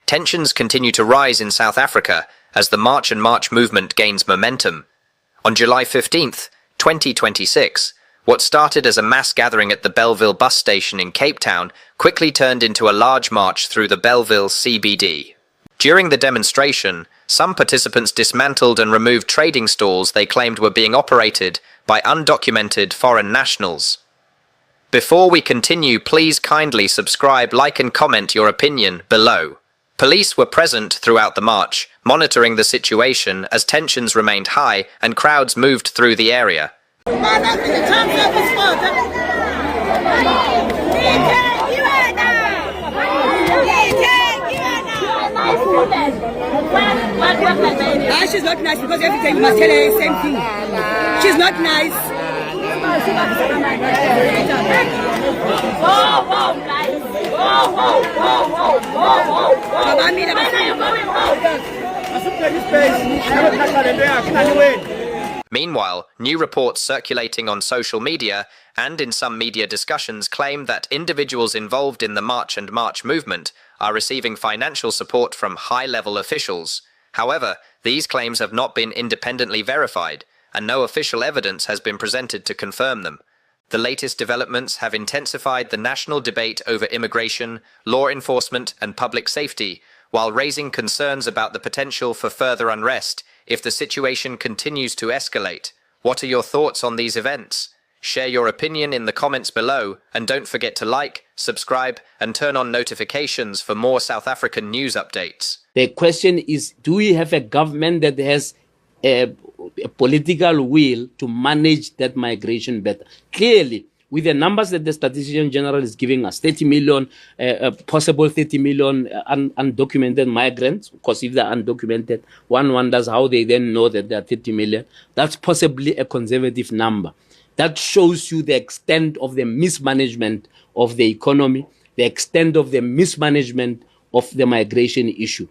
Tensions continue to rise in South Africa as the March and March movement gains momentum. On July 15th, 2026, what started as a mass gathering at the Bellville bus station in Cape Town quickly turned into a large march through the Bellville CBD. During the demonstration, some participants dismantled and removed trading stalls they claimed were being operated by undocumented foreign nationals. Before we continue, please kindly subscribe, like and comment your opinion below. Police were present throughout the march, monitoring the situation as tensions remained high and crowds moved through the area. She's not nice because every time you must tell her the same thing. She's not nice. Meanwhile, new reports circulating on social media and in some media discussions claim that individuals involved in the March and March movement are receiving financial support from high-level officials. However, these claims have not been independently verified, and no official evidence has been presented to confirm them. The latest developments have intensified the national debate over immigration, law enforcement, and public safety, while raising concerns about the potential for further unrest if the situation continues to escalate. What are your thoughts on these events? Share your opinion in the comments below, and don't forget to like, subscribe, and turn on notifications for more South African news updates. The question is, do we have a government that has a political will to manage that migration better? Clearly, with the numbers that the Statistician General is giving us, 30 million, possible 30 million undocumented migrants, because if they're undocumented, one wonders how they then know that there are 30 million. That's possibly a conservative number. That shows you the extent of the mismanagement of the economy, the extent of the mismanagement of the migration issue.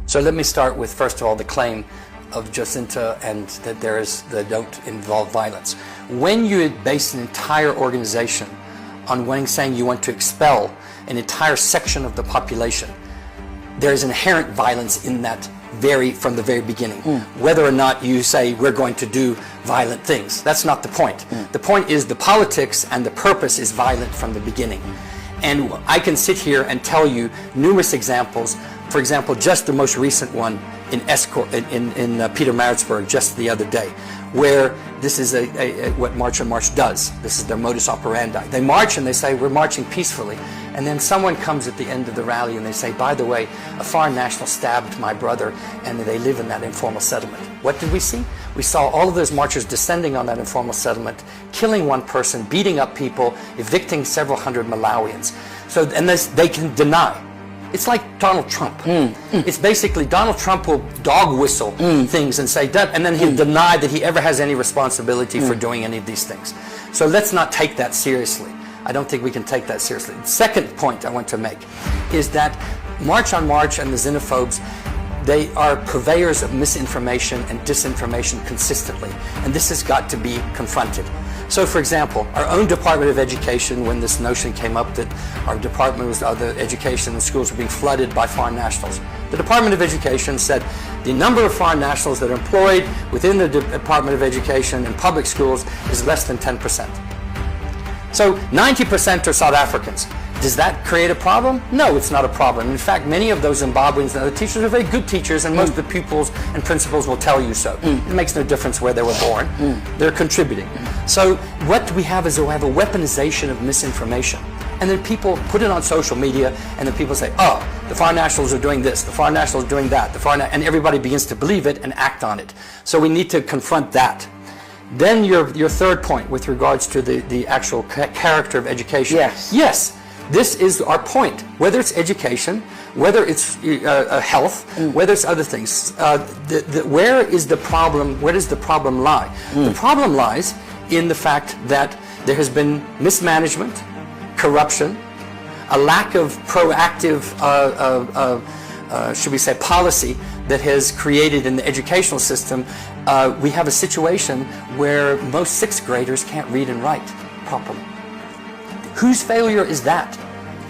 So let me start with, first of all, the claim of Jacinta and that they don't involve violence. When you base an entire organization on saying you want to expel an entire section of the population, there is inherent violence in that from the very beginning. Whether or not you say we're going to do violent things, that's not the point. The point is the politics and the purpose is violent from the beginning. And I can sit here and tell you numerous examples. For example, just the most recent one in Pietermaritzburg just the other day, where this is what March on March does. This is their modus operandi. They march and they say, we're marching peacefully. And then someone comes at the end of the rally and they say, by the way, a foreign national stabbed my brother and they live in that informal settlement. What did we see? We saw all of those marchers descending on that informal settlement, killing one person, beating up people, evicting several hundred Malawians. So, and they can deny. It's like Donald Trump. It's basically Donald Trump will dog whistle things and say that, and then he'll deny that he ever has any responsibility for doing any of these things. So let's not take that seriously. I don't think we can take that seriously. The second point I want to make is that March on March and the xenophobes, they are purveyors of misinformation and disinformation consistently, and this has got to be confronted. So, for example, our own Department of Education, when this notion came up that our department was, the education and schools were being flooded by foreign nationals, the Department of Education said the number of foreign nationals that are employed within the Department of Education and public schools is less than 10%. So 90% are South Africans. Does that create a problem? No, it's not a problem. In fact, many of those Zimbabweans and other teachers are very good teachers, and most of the pupils and principals will tell you so. It makes no difference where they were born. They're contributing. So what we have is we have a weaponization of misinformation. And then people put it on social media, and then people say, oh, the foreign nationals are doing this, the foreign nationals are doing that, and everybody begins to believe it and act on it. So we need to confront that. Then your third point with regards to the actual character of education. Yes. This is our point. Whether it's education, whether it's health, whether it's other things, where is the problem? Where does the problem lie? The problem lies in the fact that there has been mismanagement, corruption, a lack of proactive, should we say, policy that has created in the educational system. We have a situation where most sixth graders can't read and write properly. Whose failure is that?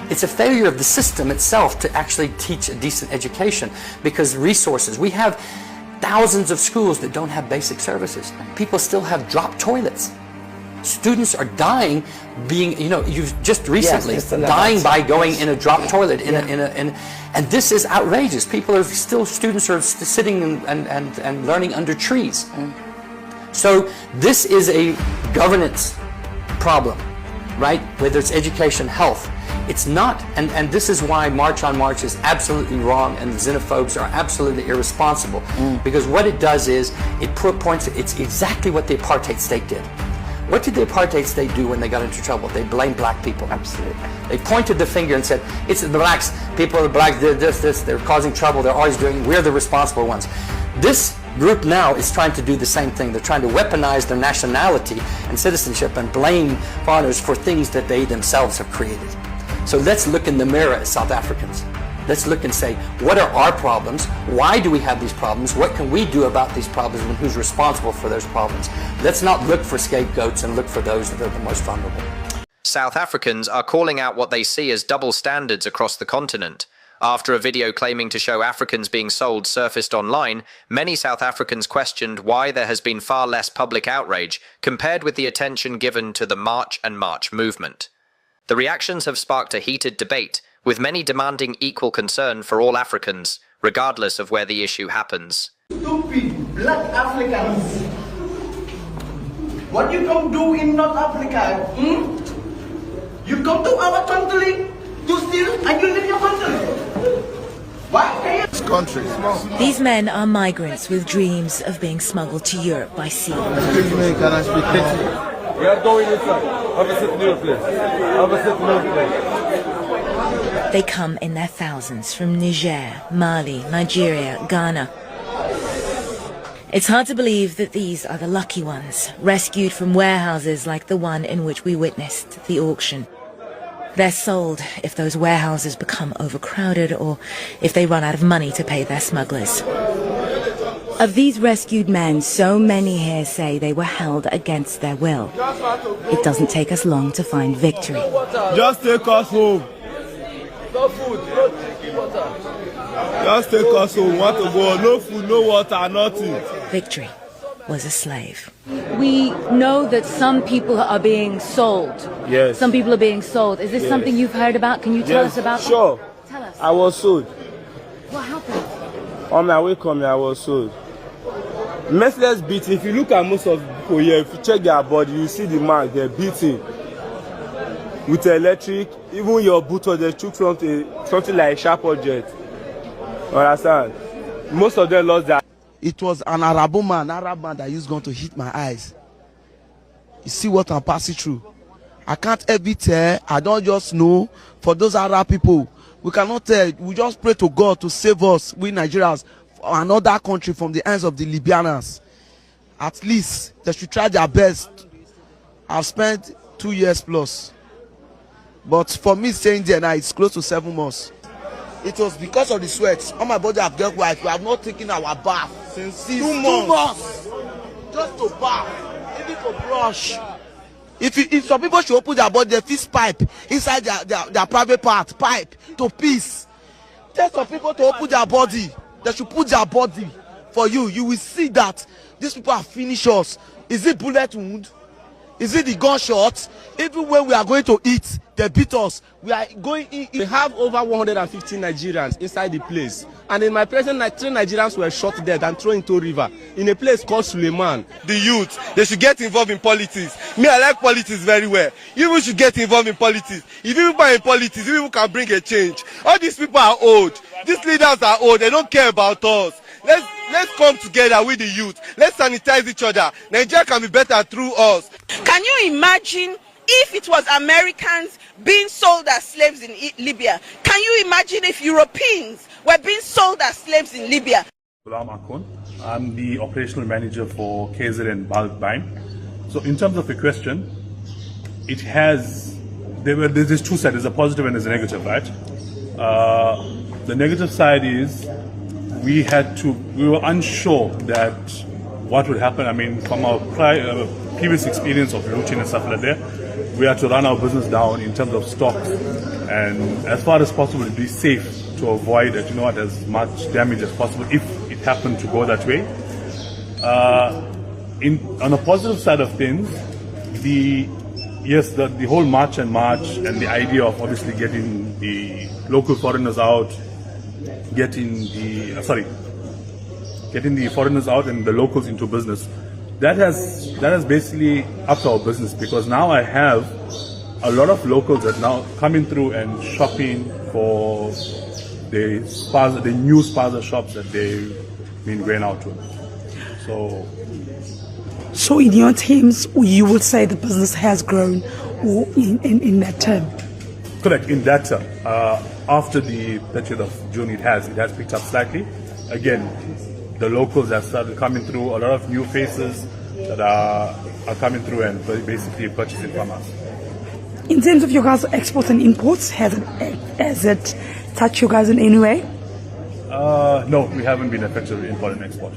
It's a failure of the system itself to actually teach a decent education because resources. We have thousands of schools that don't have basic services. People still have drop toilets. Students are dying being, you've just recently dying by going in a drop toilet and this is outrageous. Students are sitting and learning under trees. So this is a governance problem, right? Whether it's education, health. It's not, and this is why March on March is absolutely wrong and the xenophobes are absolutely irresponsible. Because what it does is, it's exactly what the apartheid state did. What did the apartheid state do when they got into trouble? They blamed black people. Absolutely. They pointed the finger and said, it's the blacks, the blacks did this, they're causing trouble, we're the responsible ones. This group now is trying to do the same thing. They're trying to weaponize their nationality and citizenship and blame foreigners for things that they themselves have created. So let's look in the mirror as South Africans. Let's look and say, what are our problems? Why do we have these problems? What can we do about these problems and who's responsible for those problems? Let's not look for scapegoats and look for those that are the most vulnerable. South Africans are calling out what they see as double standards across the continent. After a video claiming to show Africans being sold surfaced online, many South Africans questioned why there has been far less public outrage compared with the attention given to the March and March movement. The reactions have sparked a heated debate, with many demanding equal concern for all Africans, regardless of where the issue happens. Stupid black Africans. What you come do in North Africa? You come to our country to steal and you leave your country. Why? Country. These men are migrants with dreams of being smuggled to Europe by sea. Excuse me, can I speak to you? We are going inside. Have a seat in your place. Have a seat in your place. They come in their thousands from Niger, Mali, Nigeria, Ghana. It's hard to believe that these are the lucky ones, rescued from warehouses like the one in which we witnessed the auction. They're sold if those warehouses become overcrowded or if they run out of money to pay their smugglers. Of these rescued men, so many here say they were held against their will. It doesn't take us long to find victory. Just take us home. No food, no drinking water. Just take us home. Want to go? No food, no water, nothing. Victory was a slave. We know that some people are being sold. Yes. Some people are being sold. Is this something you've heard about? Can you tell us about that? Sure. Tell us. I was sold. What happened? On my way coming, I was sold. Merciless beating. If you look at most of the people here, if you check their body, you see the mark, they're beating. With electric, even your boot or they took something like a sharp object. Understand? Most of them lost their. It was an Arab man that used gun to hit my eyes. You see what I'm passing through. I can't ever tell. I don't just know. For those Arab people, we cannot tell. We just pray to God to save us, we Nigerians, another country from the hands of the Libyans. At least they should try their best. I've spent 2 years plus. But for me staying there now, it's close to 7 months. It was because of the sweat. On my body have get white. We have not taken our bath since 2 months. Just to bath, even to brush. If some people should open their body, they fix pipe inside their private part, pipe to piss. Tell some people to open their body. They should put their body for you. You will see that these people have finished us. Is it bullet wound? Is it the gunshot? Even when we are going to eat, they beat us. We are going in. We have over 150 Nigerians inside the place. And in my present, 3 Nigerians were shot dead and thrown into a river in a place called Suleiman. The youth, they should get involved in politics. Me, I like politics very well. You should get involved in politics. If you are in politics, you can bring a change. All these people are old. These leaders are old. They don't care about us. Let's come together with the youth. Let's sanitize each other. Nigeria can be better through us. Can you imagine if it was Americans being sold as slaves in Libya? Can you imagine if Europeans were being sold as slaves in Libya? I'm the operational manager for KZN Bulk Buying. So in terms of the question, there's 2 sides. There's a positive and there's a negative, right? The negative side is we were unsure that what would happen. I mean, from our previous experience of looting and stuff like that, we had to run our business down in terms of stocks. and as far as possible to be safe, to avoid as much damage as possible if it happened to go that way. On a positive side of things, the whole March and the idea of obviously getting the local foreigners out, getting the foreigners out and the locals into business, that has basically upped our business, because now I have a lot of locals that now coming through and shopping for the new spaza shops that they've been going out to. So in your terms, you would say the business has grown in that term? Correct, in that term. After the 30th of June, it has picked up slightly. Again, the locals have started coming through, a lot of new faces that are coming through and basically purchasing from us. In terms of your guys' exports and imports, has it touched you guys in any way? No, we haven't been affected with import and export.